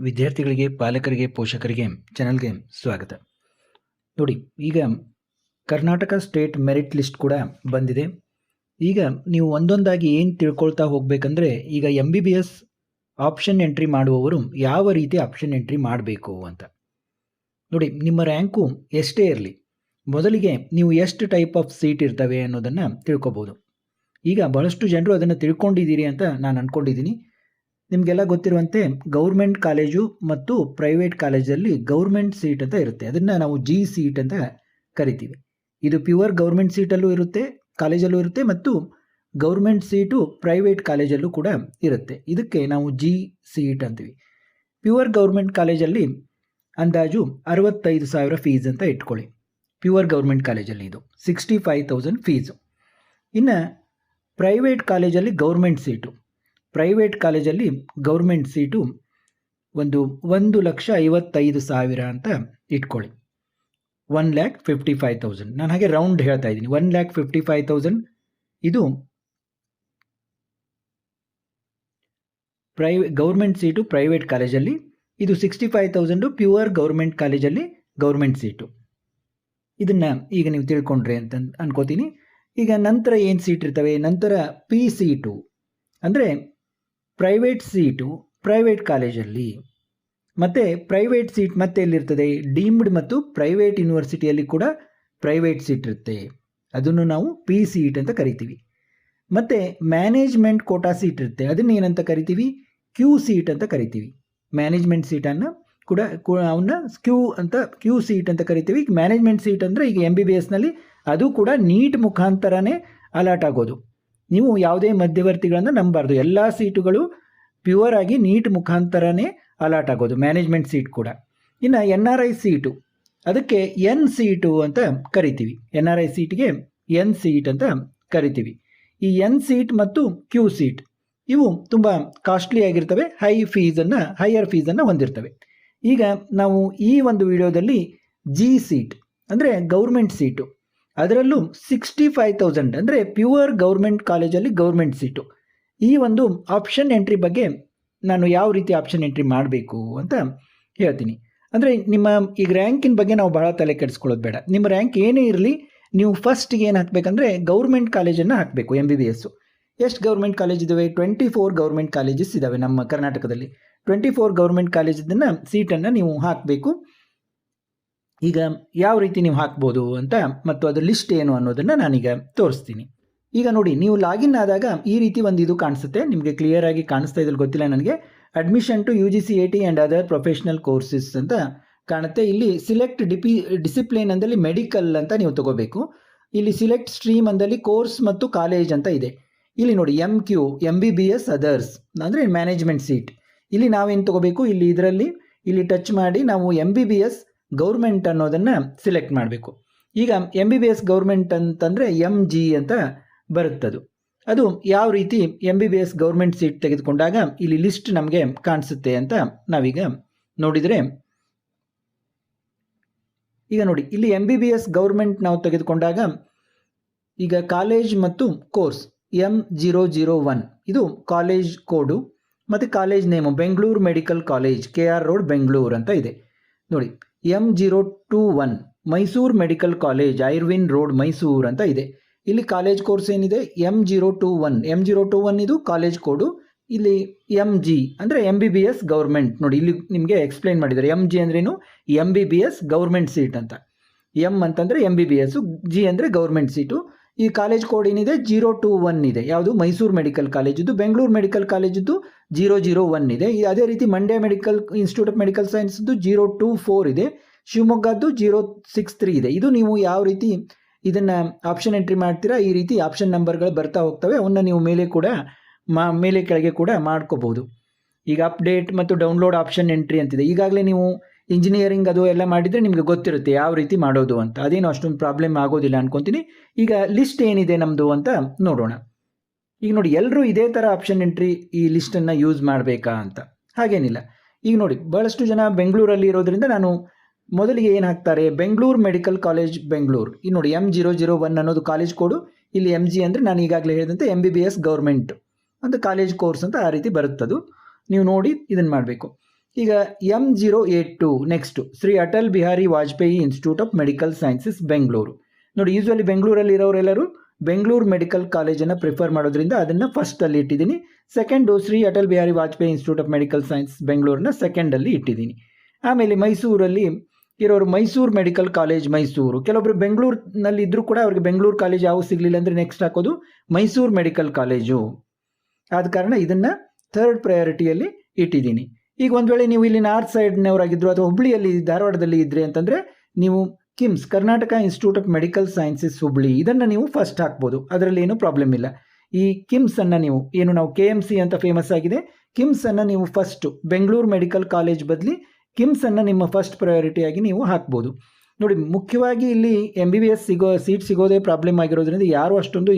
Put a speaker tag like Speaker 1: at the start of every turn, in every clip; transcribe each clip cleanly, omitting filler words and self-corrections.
Speaker 1: ವಿದ್ಯಾರ್ಥಿಗಳಿಗೆ, ಪಾಲಕರಿಗೆ, ಪೋಷಕರಿಗೆ ಚಾನಲ್ಗೆ ಸ್ವಾಗತ. ನೋಡಿ, ಈಗ ಕರ್ನಾಟಕ ಸ್ಟೇಟ್ ಮೆರಿಟ್ ಲಿಸ್ಟ್ ಕೂಡ ಬಂದಿದೆ. ಈಗ ನೀವು ಒಂದೊಂದಾಗಿ ಏನು ತಿಳ್ಕೊಳ್ತಾ ಹೋಗಬೇಕಂದ್ರೆ, ಈಗ MBBS ಆಪ್ಷನ್ ಎಂಟ್ರಿ ಮಾಡುವವರು ಯಾವ ರೀತಿ ಆಪ್ಷನ್ ಎಂಟ್ರಿ ಮಾಡಬೇಕು ಅಂತ ನೋಡಿ. ನಿಮ್ಮ ರ್ಯಾಂಕು ಎಷ್ಟೇ ಇರಲಿ, ಮೊದಲಿಗೆ ನೀವು ಎಷ್ಟು ಟೈಪ್ ಆಫ್ ಸೀಟ್ ಇರ್ತವೆ ಅನ್ನೋದನ್ನು ತಿಳ್ಕೊಬೋದು. ಈಗ ಬಹಳಷ್ಟು ಜನರು ಅದನ್ನು ತಿಳ್ಕೊಂಡಿದ್ದೀರಿ ಅಂತ ನಾನು ಅಂದ್ಕೊಂಡಿದ್ದೀನಿ. ನಿಮಗೆಲ್ಲ ಗೊತ್ತಿರುವಂತೆ ಗೌರ್ಮೆಂಟ್ ಕಾಲೇಜು ಮತ್ತು ಪ್ರೈವೇಟ್ ಕಾಲೇಜಲ್ಲಿ ಗೌರ್ಮೆಂಟ್ ಸೀಟ್ ಅಂತ ಇರುತ್ತೆ. ಅದನ್ನು ನಾವು G ಸೀಟ್ ಅಂತ ಕರಿತೀವಿ. ಇದು ಪ್ಯೂರ್ ಗೌರ್ಮೆಂಟ್ ಸೀಟಲ್ಲೂ ಇರುತ್ತೆ, ಕಾಲೇಜಲ್ಲೂ ಇರುತ್ತೆ, ಮತ್ತು ಗೌರ್ಮೆಂಟ್ ಸೀಟು ಪ್ರೈವೇಟ್ ಕಾಲೇಜಲ್ಲೂ ಕೂಡ ಇರುತ್ತೆ. ಇದಕ್ಕೆ ನಾವು G ಸೀಟ್ ಅಂತೀವಿ. ಪ್ಯೂರ್ ಗೌರ್ಮೆಂಟ್ ಕಾಲೇಜಲ್ಲಿ ಅಂದಾಜು 65,000 ಫೀಸ್ ಅಂತ ಇಟ್ಕೊಳ್ಳಿ. ಪ್ಯೂರ್ ಗೌರ್ಮೆಂಟ್ ಕಾಲೇಜಲ್ಲಿ ಇದು 65,000 ಫೀಸು. ಇನ್ನು ಪ್ರೈವೇಟ್ ಕಾಲೇಜಲ್ಲಿ ಗೌರ್ಮೆಂಟ್ ಸೀಟು, ಪ್ರೈವೇಟ್ ಕಾಲೇಜಲ್ಲಿ ಗೌರ್ಮೆಂಟ್ ಸೀಟು 1,55,000 ಅಂತ ಇಟ್ಕೊಳ್ಳಿ. 1,55,000, ನಾನು ಹಾಗೆ ರೌಂಡ್ ಹೇಳ್ತಾ ಇದ್ದೀನಿ. 1,55,000 ಇದು ಗೌರ್ಮೆಂಟ್ ಸೀಟು ಪ್ರೈವೇಟ್ ಕಾಲೇಜಲ್ಲಿ, ಇದು 65,000 ಪ್ಯೂರ್ ಗೌರ್ಮೆಂಟ್ ಕಾಲೇಜಲ್ಲಿ ಗೌರ್ಮೆಂಟ್ ಸೀಟು. ಇದನ್ನು ಈಗ ನೀವು ತಿಳ್ಕೊಂಡ್ರೆ ಅಂತ ಅನ್ಕೋತೀನಿ. ಈಗ ನಂತರ ಏನು ಸೀಟ್ ಇರ್ತವೆ? ನಂತರ P ಸೀಟು ಅಂದರೆ ಪ್ರೈವೇಟ್ ಸೀಟು ಪ್ರೈವೇಟ್ ಕಾಲೇಜಲ್ಲಿ, ಮತ್ತು ಪ್ರೈವೇಟ್ ಸೀಟ್ ಮತ್ತೆ ಎಲ್ಲಿರ್ತದೆ? ಡೀಮ್ಡ್ ಮತ್ತು ಪ್ರೈವೇಟ್ ಯೂನಿವರ್ಸಿಟಿಯಲ್ಲಿ ಕೂಡ ಪ್ರೈವೇಟ್ ಸೀಟ್ ಇರುತ್ತೆ. ಅದನ್ನು ನಾವು P ಸೀಟ್ ಅಂತ ಕರಿತೀವಿ. ಮತ್ತು ಮ್ಯಾನೇಜ್ಮೆಂಟ್ ಕೋಟಾ ಸೀಟ್ ಇರುತ್ತೆ, ಅದನ್ನು ಏನಂತ ಕರಿತೀವಿ? Q ಸೀಟ್ ಅಂತ ಕರಿತೀವಿ. ಮ್ಯಾನೇಜ್ಮೆಂಟ್ ಸೀಟನ್ನು ಕೂಡ ಅವನ್ನ Q ಸೀಟ್ ಅಂತ ಕರಿತೀವಿ. ಮ್ಯಾನೇಜ್ಮೆಂಟ್ ಸೀಟ್ ಅಂದರೆ ಈಗ MBBSನಲ್ಲಿ ಅದು ಕೂಡ ನೀಟ್ ಮುಖಾಂತರನೇ ಅಲಾಟ್ ಆಗೋದು. ನೀವು ಯಾವುದೇ ಮಧ್ಯವರ್ತಿಗಳನ್ನು ನಂಬಬಾರ್ದು. ಎಲ್ಲ ಸೀಟುಗಳು ಪ್ಯೂರ್ ಆಗಿ ನೀಟ್ ಮುಖಾಂತರನೇ ಅಲಾಟ್ ಆಗೋದು, ಮ್ಯಾನೇಜ್ಮೆಂಟ್ ಸೀಟ್ ಕೂಡ. ಇನ್ನು NRI ಸೀಟು, ಅದಕ್ಕೆ N ಸೀಟು ಅಂತ ಕರಿತೀವಿ. NRI ಸೀಟ್ಗೆ N ಸೀಟ್ ಅಂತ ಕರಿತೀವಿ. ಈ N ಸೀಟ್ ಮತ್ತು Q ಸೀಟ್ ಇವು ತುಂಬ ಕಾಸ್ಟ್ಲಿ ಆಗಿರ್ತವೆ, ಹೈಯರ್ ಫೀಸನ್ನು ಹೊಂದಿರ್ತವೆ. ಈಗ ನಾವು ಈ ಒಂದು ವಿಡಿಯೋದಲ್ಲಿ G ಸೀಟ್ ಅಂದರೆ ಗೌರ್ಮೆಂಟ್ ಸೀಟು, ಅದರಲ್ಲೂ 65,000 ಅಂದರೆ ಪ್ಯೂರ್ ಗೌರ್ಮೆಂಟ್ ಕಾಲೇಜಲ್ಲಿ ಗೌರ್ಮೆಂಟ್ ಸೀಟು, ಈ ಒಂದು ಆಪ್ಷನ್ ಎಂಟ್ರಿ ಬಗ್ಗೆ ನಾನು ಯಾವ ರೀತಿ ಆಪ್ಷನ್ ಎಂಟ್ರಿ ಮಾಡಬೇಕು ಅಂತ ಹೇಳ್ತೀನಿ. ಅಂದರೆ ನಿಮ್ಮ ಈಗ ರ್ಯಾಂಕಿನ ಬಗ್ಗೆ ನಾವು ಬಹಳ ತಲೆ ಕೆಡಿಸ್ಕೊಳ್ಳೋದು ಬೇಡ. ನಿಮ್ಮ ರ್ಯಾಂಕ್ ಏನೇ ಇರಲಿ, ನೀವು ಫಸ್ಟ್ಗೆ ಏನು ಹಾಕಬೇಕಂದ್ರೆ ಗೌರ್ಮೆಂಟ್ ಕಾಲೇಜನ್ನು ಹಾಕಬೇಕು. MBBS ಎಷ್ಟು ಗೌರ್ಮೆಂಟ್ ಕಾಲೇಜ್ ಇದ್ದಾವೆ? 24 ಗೌರ್ಮೆಂಟ್ ಕಾಲೇಜಸ್ ಇದ್ದಾವೆ ನಮ್ಮ ಕರ್ನಾಟಕದಲ್ಲಿ. 24 ಗೌರ್ಮೆಂಟ್ ಕಾಲೇಜನ್ನು ಸೀಟನ್ನು ನೀವು ಹಾಕಬೇಕು. ಈಗ ಯಾವ ರೀತಿ ನೀವು ಹಾಕ್ಬೋದು ಅಂತ ಮತ್ತು ಅದರ ಲಿಸ್ಟ್ ಏನು ಅನ್ನೋದನ್ನು ನಾನೀಗ ತೋರಿಸ್ತೀನಿ. ಈಗ ನೋಡಿ, ನೀವು ಲಾಗಿನ್ ಆದಾಗ ಈ ರೀತಿ ಒಂದು ಇದು ಕಾಣಿಸುತ್ತೆ. ನಿಮಗೆ ಕ್ಲಿಯರ್ ಆಗಿ ಕಾಣಿಸ್ತಾ ಇದ್ರಲ್ಲಿ ಗೊತ್ತಿಲ್ಲ ನನಗೆ. Admission to UGC AT and other professional courses ಅಂತ ಕಾಣುತ್ತೆ. ಇಲ್ಲಿ ಸಿಲೆಕ್ಟ್ ಡಿಸಿಪ್ಲಿನ್ ಅಂದಲ್ಲಿ ಮೆಡಿಕಲ್ ಅಂತ ನೀವು ತಗೋಬೇಕು. ಇಲ್ಲಿ ಸಿಲೆಕ್ಟ್ ಸ್ಟ್ರೀಮ್ ಅಂದಲ್ಲಿ ಕೋರ್ಸ್ ಮತ್ತು ಕಾಲೇಜ್ ಅಂತ ಇದೆ. ಇಲ್ಲಿ ನೋಡಿ MQ MBBS ಅದರ್ಸ್ ಅಂದರೆ ಮ್ಯಾನೇಜ್ಮೆಂಟ್ ಸೀಟ್. ಇಲ್ಲಿ ನಾವೇನು ತಗೋಬೇಕು? ಇಲ್ಲಿ ಟಚ್ ಮಾಡಿ ನಾವು MBBS ಗೌರ್ಮೆಂಟ್ ಅನ್ನೋದನ್ನು ಸಿಲೆಕ್ಟ್ ಮಾಡಬೇಕು. ಈಗ MBBS ಗೌರ್ಮೆಂಟ್ ಅಂತಂದರೆ MG ಅಂತ ಬರುತ್ತದು. ಅದು ಯಾವ ರೀತಿ MBBS ಗೌರ್ಮೆಂಟ್ ಸೀಟ್ ತೆಗೆದುಕೊಂಡಾಗ ಇಲ್ಲಿ ಲಿಸ್ಟ್ ನಮಗೆ ಕಾಣಿಸುತ್ತೆ ಅಂತ ನಾವೀಗ ನೋಡಿದರೆ, ಈಗ ನೋಡಿ ಇಲ್ಲಿ MBBS ಗೌರ್ಮೆಂಟ್ ನಾವು ತೆಗೆದುಕೊಂಡಾಗ ಈಗ ಕಾಲೇಜ್ ಮತ್ತು ಕೋರ್ಸ್ M001 ಇದು ಕಾಲೇಜ್ ಕೋಡು ಮತ್ತು college name Bengaluru medical college, KR road Bengaluru ಅಂತ ಇದೆ. ನೋಡಿ M021 Mysuru medical college, Irwin road Mysuru ಅಂತ ಇದೆ. ಇಲ್ಲಿ ಕಾಲೇಜ್ ಕೋರ್ಸ್ ಏನಿದೆ? M021 ಇದು ಕಾಲೇಜ್ ಕೋಡು. ಇಲ್ಲಿ MG ಅಂದರೆ MBBS ಗೌರ್ಮೆಂಟ್. ನೋಡಿ ಇಲ್ಲಿ ನಿಮಗೆ ಎಕ್ಸ್ಪ್ಲೈನ್ ಮಾಡಿದ್ದಾರೆ. MG ಅಂದ್ರೇನು? MBBS ಗೌರ್ಮೆಂಟ್ ಸೀಟ್ ಅಂತ. M ಅಂತಂದರೆ MBBS, G ಅಂದರೆ ಗೌರ್ಮೆಂಟ್ ಸೀಟು. ಈ ಕಾಲೇಜ್ ಕೋಡ್ ಏನಿದೆ? 021 ಇದೆ. ಯಾವುದು? ಮೈಸೂರು ಮೆಡಿಕಲ್ ಕಾಲೇಜಿದ್ದು. ಬೆಂಗಳೂರು ಮೆಡಿಕಲ್ ಕಾಲೇಜಿದ್ದು 001 ಇದೆ. ಅದೇ ರೀತಿ Mandya medical institute of medical ಸೈನ್ಸ್ದು 024 ಇದೆ. ಶಿವಮೊಗ್ಗದ್ದು 063 ಇದೆ. ಇದು ನೀವು ಯಾವ ರೀತಿ ಇದನ್ನು ಆಪ್ಷನ್ ಎಂಟ್ರಿ ಮಾಡ್ತೀರಾ, ಈ ರೀತಿ ಆಪ್ಷನ್ ನಂಬರ್ಗಳು ಬರ್ತಾ ಹೋಗ್ತವೆ. ಅವನ್ನ ನೀವು ಮೇಲೆ ಕೆಳಗೆ ಕೂಡ ಮಾಡ್ಕೋಬಹುದು. ಈಗ ಅಪ್ಡೇಟ್ ಮತ್ತು ಡೌನ್ಲೋಡ್ ಆಪ್ಷನ್ ಎಂಟ್ರಿ ಅಂತಿದೆ. ಈಗಾಗಲೇ ನೀವು ಇಂಜಿನಿಯರಿಂಗ್ ಅದು ಎಲ್ಲ ಮಾಡಿದರೆ ನಿಮಗೆ ಗೊತ್ತಿರುತ್ತೆ ಯಾವ ರೀತಿ ಮಾಡೋದು ಅಂತ. ಅದೇನು ಅಷ್ಟೊಂದು ಪ್ರಾಬ್ಲಮ್ ಆಗೋದಿಲ್ಲ ಅನ್ಕೊತೀನಿ. ಈಗ ಲಿಸ್ಟ್ ಏನಿದೆ ನಮ್ಮದು ಅಂತ ನೋಡೋಣ. ಈಗ ನೋಡಿ, ಎಲ್ಲರೂ ಇದೇ ಥರ ಆಪ್ಷನ್ ಎಂಟ್ರಿ ಈ ಲಿಸ್ಟನ್ನು ಯೂಸ್ ಮಾಡಬೇಕಾ ಅಂತ ಹಾಗೇನಿಲ್ಲ. ಈಗ ನೋಡಿ, ಭಾಳಷ್ಟು ಜನ ಬೆಂಗಳೂರಲ್ಲಿ ಇರೋದ್ರಿಂದ ನಾನು ಮೊದಲಿಗೆ ಏನು ಹಾಕ್ತಾರೆ? Bengaluru medical college Bengaluru. ಈ ನೋಡಿ M001 ಅನ್ನೋದು ಕಾಲೇಜ್ ಕೋಡು. ಇಲ್ಲಿ MG ಅಂದರೆ ನಾನು ಈಗಾಗಲೇ ಹೇಳಿದಂತೆ MBBS ಗೌರ್ಮೆಂಟ್ ಅಂತ ಕಾಲೇಜ್ ಕೋರ್ಸ್ ಅಂತ ಆ ರೀತಿ ಬರುತ್ತದು. ನೀವು ನೋಡಿ ಇದನ್ನು ಮಾಡಬೇಕು. ಈಗ M082 next Shri Atal Bihari Vajpayee institute of medical sciences Bengaluru. ನೋಡಿ, ಯೂಶ್ವಲಿ ಬೆಂಗಳೂರಲ್ಲಿ ಇರೋರೆಲ್ಲರೂ ಬೆಂಗಳೂರು ಮೆಡಿಕಲ್ ಕಾಲೇಜನ್ನು ಪ್ರಿಫರ್ ಮಾಡೋದ್ರಿಂದ ಅದನ್ನು ಫಸ್ಟಲ್ಲಿ ಇಟ್ಟಿದ್ದೀನಿ. Second Shri Atal Bihari Vajpayee institute of medical science ಬೆಂಗಳೂರನ್ನ ಸೆಕೆಂಡಲ್ಲಿ ಇಟ್ಟಿದ್ದೀನಿ. ಆಮೇಲೆ ಮೈಸೂರಲ್ಲಿ ಇರೋರು ಮೈಸೂರು ಮೆಡಿಕಲ್ ಕಾಲೇಜ್ ಮೈಸೂರು. ಕೆಲವೊಬ್ಬರು ಬೆಂಗಳೂರಿನಲ್ಲಿ ಇದ್ದರೂ ಕೂಡ ಅವ್ರಿಗೆ ಬೆಂಗಳೂರು ಕಾಲೇಜ್ ಯಾವ ಸಿಗಲಿಲ್ಲ ಅಂದರೆ ನೆಕ್ಸ್ಟ್ ಹಾಕೋದು ಮೈಸೂರು ಮೆಡಿಕಲ್ ಕಾಲೇಜು. ಆದ ಕಾರಣ ಇದನ್ನು ಥರ್ಡ್ ಪ್ರಯಾರಿಟಿಯಲ್ಲಿ ಇಟ್ಟಿದ್ದೀನಿ. ಈಗ ಒಂದು ವೇಳೆ ನೀವು ಇಲ್ಲಿ ನಾರ್ತ್ ಸೈಡ್ನವರಾಗಿದ್ದರು ಅಥವಾ ಹುಬ್ಳಿಯಲ್ಲಿ ಧಾರವಾಡದಲ್ಲಿ ಇದ್ದರೆ ಅಂತಂದರೆ ನೀವು KIMS Karnataka institute of medical sciences Hubli ಇದನ್ನು ನೀವು ಫಸ್ಟ್ ಹಾಕ್ಬೋದು, ಅದರಲ್ಲಿ ಏನೂ ಪ್ರಾಬ್ಲಮ್ ಇಲ್ಲ. ಈ ಕಿಮ್ಸನ್ನು ನೀವು ಏನು ನಾವು KMC ಅಂತ ಫೇಮಸ್ ಆಗಿದೆ, ಕಿಮ್ಸನ್ನು ನೀವು ಫಸ್ಟು ಬೆಂಗಳೂರು ಮೆಡಿಕಲ್ ಕಾಲೇಜ್ ಬದಲಿ ಕಿಮ್ಸನ್ನು ನಿಮ್ಮ ಫಸ್ಟ್ ಪ್ರಯಾರಿಟಿಯಾಗಿ ನೀವು ಹಾಕ್ಬೋದು. ನೋಡಿ, ಮುಖ್ಯವಾಗಿ ಇಲ್ಲಿ MBBS ಸೀಟ್ ಸಿಗೋದೇ ಪ್ರಾಬ್ಲಮ್ ಆಗಿರೋದ್ರಿಂದ ಯಾರು ಅಷ್ಟೊಂದು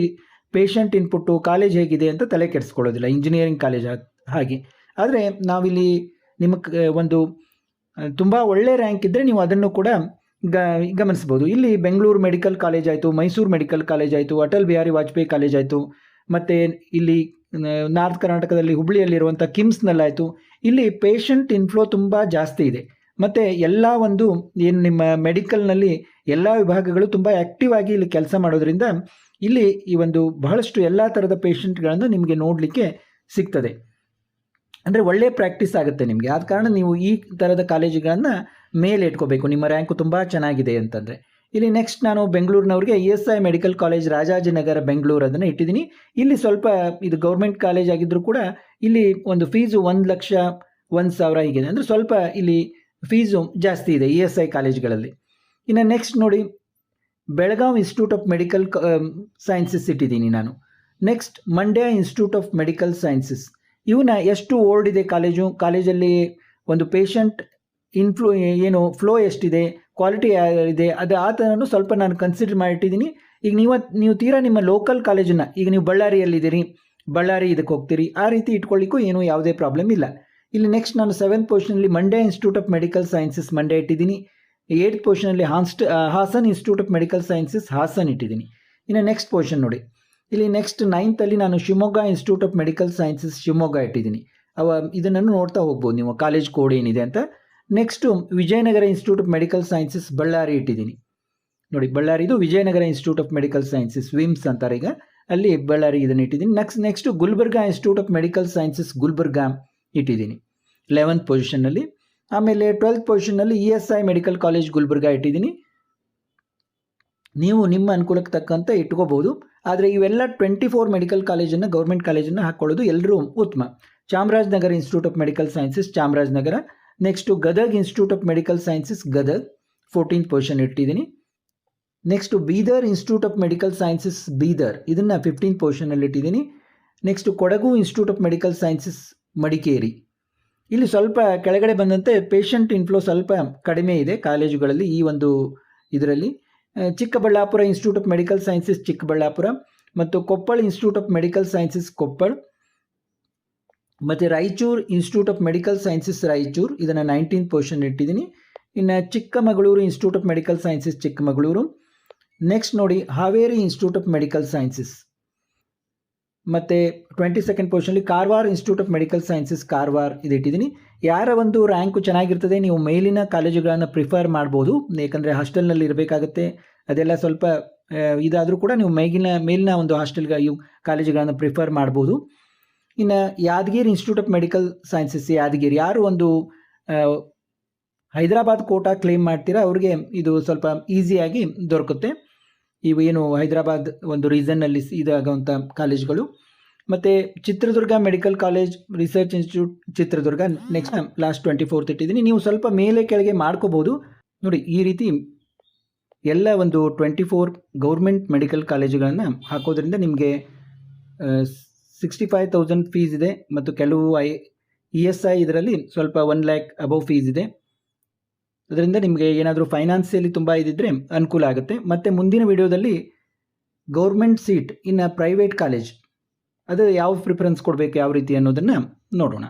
Speaker 1: ಪೇಷಂಟ್ ಇನ್ಪುಟ್ಟು ಕಾಲೇಜ್ ಹೇಗಿದೆ ಅಂತ ತಲೆ ಕೆಡಿಸ್ಕೊಳ್ಳೋದಿಲ್ಲ, ಇಂಜಿನಿಯರಿಂಗ್ ಕಾಲೇಜ್ ಹಾಗೆ. ಆದರೆ ನಾವಿಲ್ಲಿ ನಿಮಗೆ ಒಂದು ತುಂಬ ಒಳ್ಳೆ ರ್ಯಾಂಕ್ ಇದ್ದರೆ ನೀವು ಅದನ್ನು ಕೂಡ ಗಮನಿಸ್ಬೋದು. ಇಲ್ಲಿ ಬೆಂಗಳೂರು ಮೆಡಿಕಲ್ ಕಾಲೇಜ್ ಆಯಿತು, ಮೈಸೂರು ಮೆಡಿಕಲ್ ಕಾಲೇಜ್ ಆಯಿತು, ಅಟಲ್ ಬಿಹಾರಿ ವಾಜಪೇಯಿ ಕಾಲೇಜ್ ಆಯಿತು, ಮತ್ತು ಇಲ್ಲಿ ನಾರ್ತ್ ಕರ್ನಾಟಕದಲ್ಲಿ ಹುಬ್ಳಿಯಲ್ಲಿರುವಂಥ ಕಿಮ್ಸ್ನಲ್ಲಾಯಿತು. ಇಲ್ಲಿ ಪೇಷಂಟ್ ಇನ್ಫ್ಲೋ ತುಂಬ ಜಾಸ್ತಿ ಇದೆ. ಮತ್ತು ಎಲ್ಲ ಒಂದು ಏನು ನಿಮ್ಮ ಮೆಡಿಕಲ್ನಲ್ಲಿ ಎಲ್ಲ ವಿಭಾಗಗಳು ತುಂಬ ಆ್ಯಕ್ಟಿವ್ ಆಗಿ ಇಲ್ಲಿ ಕೆಲಸ ಮಾಡೋದ್ರಿಂದ ಇಲ್ಲಿ ಈ ಒಂದು ಬಹಳಷ್ಟು ಎಲ್ಲ ಥರದ ಪೇಷಂಟ್ಗಳನ್ನು ನಿಮಗೆ ನೋಡಲಿಕ್ಕೆ ಸಿಗ್ತದೆ. ಅಂದರೆ ಒಳ್ಳೆ ಪ್ರಾಕ್ಟೀಸ್ ಆಗುತ್ತೆ ನಿಮಗೆ. ಆದ ಕಾರಣ ನೀವು ಈ ಥರದ ಕಾಲೇಜುಗಳನ್ನು ಮೇಲೆ ಇಟ್ಕೋಬೇಕು ನಿಮ್ಮ ರ್ಯಾಂಕು ತುಂಬ ಚೆನ್ನಾಗಿದೆ ಅಂತಂದರೆ. ಇಲ್ಲಿ ನೆಕ್ಸ್ಟ್ ನಾನು ಬೆಂಗಳೂರಿನವ್ರಿಗೆ ESI medical college Rajajinagar Bengaluru ಅದನ್ನು ಇಟ್ಟಿದ್ದೀನಿ. ಇಲ್ಲಿ ಸ್ವಲ್ಪ ಇದು ಗೌರ್ಮೆಂಟ್ ಕಾಲೇಜ್ ಆಗಿದ್ದರೂ ಕೂಡ ಇಲ್ಲಿ ಒಂದು ಫೀಸು 1,01,000 ಹೀಗಿದೆ. ಅಂದರೆ ಸ್ವಲ್ಪ ಇಲ್ಲಿ ಫೀಸು ಜಾಸ್ತಿ ಇದೆ ESI ಕಾಲೇಜ್ಗಳಲ್ಲಿ. ಇನ್ನು ನೆಕ್ಸ್ಟ್ ನೋಡಿ, Belagavi institute of medical sciences ಇಟ್ಟಿದ್ದೀನಿ ನಾನು. Next Mandya institute of medical sciences. ಇವನ್ನ ಎಷ್ಟು ಓಲ್ಡ್ ಇದೆ ಕಾಲೇಜಲ್ಲಿ ಒಂದು ಪೇಷಂಟ್ ಏನು ಫ್ಲೋ ಎಷ್ಟಿದೆ, ಕ್ವಾಲಿಟಿ ಇದೆ, ಅದು ಆ ಥರನೂ ಸ್ವಲ್ಪ ನಾನು ಕನ್ಸಿಡರ್ ಮಾಡಿಟ್ಟಿದ್ದೀನಿ. ಈಗ ನೀವು ತೀರಾ ನಿಮ್ಮ ಲೋಕಲ್ ಕಾಲೇಜನ್ನು, ಈಗ ನೀವು ಬಳ್ಳಾರಿಯಲ್ಲಿದ್ದೀರಿ, ಬಳ್ಳಾರಿ ಇದಕ್ಕೆ ಹೋಗ್ತೀರಿ, ಆ ರೀತಿ ಇಟ್ಕೊಳ್ಳಿಕ್ಕೂ ಏನೂ ಯಾವುದೇ ಪ್ರಾಬ್ಲಮ್ ಇಲ್ಲ. ಇಲ್ಲಿ ನೆಕ್ಸ್ಟ್ ನಾನು 7th ಪೊಸಿಷನಲ್ಲಿ Mandya institute of medical sciences Mandya ಇಟ್ಟಿದ್ದೀನಿ. 8th ಪೊಸಿಷನಲ್ಲಿ Hassan institute of medical sciences Hassan ಇಟ್ಟಿದ್ದೀನಿ. ಇನ್ನು ನೆಕ್ಸ್ಟ್ ಪೊಸಿಷನ್ ನೋಡಿ, ಇಲ್ಲಿ ನೆಕ್ಸ್ಟ್ 9th ಅಲ್ಲಿ ನಾನು Shivamogga institute of medical sciences Shivamogga ಇಟ್ಟಿದ್ದೀನಿ. ಇದನ್ನು ನೋಡ್ತಾ ಹೋಗ್ಬೋದು ನೀವು ಕಾಲೇಜ್ ಕೋಡ್ ಏನಿದೆ ಅಂತ. Next Vijayanagara institute of medical sciences Ballari ಇಟ್ಟಿದ್ದೀನಿ. ನೋಡಿ, ಬಳ್ಳಾರಿದು Vijayanagara institute of medical sciences VIMS ಅಂತಾರೆ ಈಗ, ಅಲ್ಲಿ ಬಳ್ಳಾರಿ ಇದನ್ನು ಇಟ್ಟಿದ್ದೀನಿ. Next Gulbarga institute of medical sciences Gulbarga ಇಟ್ಟಿದ್ದೀನಿ 11th ಪೊಸಿಷನ್ನಲ್ಲಿ. ಆಮೇಲೆ 12th ಪೊಸಿಷನ್ನಲ್ಲಿ ESI ಮೆಡಿಕಲ್ ಕಾಲೇಜ್ ಗುಲ್ಬರ್ಗಾ ಇಟ್ಟಿದ್ದೀನಿ. ನೀವು ನಿಮ್ಮ ಅನುಕೂಲಕ್ಕೆ ತಕ್ಕಂತೆ ಇಟ್ಕೋಬಹುದು. ಆದರೆ ಇವೆಲ್ಲ 24 ಮೆಡಿಕಲ್ ಕಾಲೇಜನ್ನು ಗೌರ್ಮೆಂಟ್ ಕಾಲೇಜನ್ನು ಹಾಕ್ಕೊಳ್ಳೋದು ಎಲ್ಲರೂ ಉತ್ತಮ. Chamarajanagar institute of medical sciences Chamarajanagar. Next Gadag institute of medical sciences Gadag 14th position ಇಟ್ಟಿದ್ದೀನಿ. Next Bidar institute of medical sciences Bidar, ಇದನ್ನು 15th ಪೊಸಿಷನಲ್ಲಿ ಇಟ್ಟಿದ್ದೀನಿ. Next Kodagu institute of medical sciences Madikeri. ಇಲ್ಲಿ ಸ್ವಲ್ಪ ಕೆಳಗಡೆ ಬಂದಂತೆ ಪೇಷಂಟ್ ಇನ್ಫ್ಲೋ ಸ್ವಲ್ಪ ಕಡಿಮೆ ಇದೆ ಕಾಲೇಜುಗಳಲ್ಲಿ ಈ ಒಂದು ಇದರಲ್ಲಿ. Chikkaballapur institute of medical sciences Chikkaballapur, ಮತ್ತು Koppal institute of medical sciences Koppal, ಮತ್ತು Raichur institute of medical sciences Raichur, ಇದನ್ನು 19th ಪೊಸಿಷನ್ ಇಟ್ಟಿದ್ದೀನಿ. ಇನ್ನು Chikkamagaluru institute of medical sciences Chikkamagaluru. Next ನೋಡಿ, Haveri institute of medical sciences, ಮತ್ತು 22nd ಪೊಸಿಷನಲ್ಲಿ Karwar institute of medical sciences Karwar ಇದು ಇಟ್ಟಿದ್ದೀನಿ. ಯಾರ ಒಂದು ರ್ಯಾಂಕು ಚೆನ್ನಾಗಿರ್ತದೆ ನೀವು ಮೇಲಿನ ಕಾಲೇಜುಗಳನ್ನು ಪ್ರಿಫರ್ ಮಾಡ್ಬೋದು, ಏಕೆಂದರೆ ಹಾಸ್ಟೆಲ್ನಲ್ಲಿ ಇರಬೇಕಾಗತ್ತೆ, ಅದೆಲ್ಲ ಸ್ವಲ್ಪ ಇದಾದರೂ ಕೂಡ ನೀವು ಮೇಲಿನ ಒಂದು ಇವು ಕಾಲೇಜುಗಳನ್ನು ಪ್ರಿಫರ್ ಮಾಡ್ಬೋದು. ಇನ್ನು Yadgiri institute of medical sciences Yadgiri, ಯಾರು ಒಂದು ಹೈದರಾಬಾದ್ ಕೋಟಾ ಕ್ಲೇಮ್ ಮಾಡ್ತೀರಾ ಅವ್ರಿಗೆ ಇದು ಸ್ವಲ್ಪ ಈಸಿಯಾಗಿ ದೊರಕುತ್ತೆ. ಇವು ಏನು ಹೈದರಾಬಾದ್ ಒಂದು ರೀಸನ್ನಲ್ಲಿ ಇದಾಗುವಂಥ ಕಾಲೇಜ್ಗಳು. ಮತ್ತು Chitradurga medical college research institute Chitradurga next last 24th ಇಟ್ಟಿದ್ದೀನಿ. ನೀವು ಸ್ವಲ್ಪ ಮೇಲೆ ಕೆಳಗೆ ಮಾಡ್ಕೋಬೋದು. ನೋಡಿ, ಈ ರೀತಿ ಎಲ್ಲ ಒಂದು 24 ಗೌರ್ಮೆಂಟ್ ಮೆಡಿಕಲ್ ಕಾಲೇಜುಗಳನ್ನು ಹಾಕೋದ್ರಿಂದ ನಿಮಗೆ 65,000 ಫೀಸ್ ಇದೆ, ಮತ್ತು ಕೆಲವು ESI ಇದರಲ್ಲಿ ಸ್ವಲ್ಪ 1 lakh ಅಬೌವ್ ಫೀಸ್ ಇದೆ. ಅದರಿಂದ ನಿಮಗೆ ಏನಾದರೂ ಫೈನಾನ್ಸಿಯಲಿ ತುಂಬ ಇದ್ದಿದ್ದರೆ ಅನುಕೂಲ ಆಗುತ್ತೆ. ಮತ್ತು ಮುಂದಿನ ವಿಡಿಯೋದಲ್ಲಿ ಗೌರ್ಮೆಂಟ್ ಸೀಟ್ ಇನ್ನು ಪ್ರೈವೇಟ್ ಕಾಲೇಜ್ ಅದು ಯಾವ ಪ್ರಿಫರೆನ್ಸ್ ಕೊಡಬೇಕು ಯಾವ ರೀತಿ ಅನ್ನೋದನ್ನು ನೋಡೋಣ.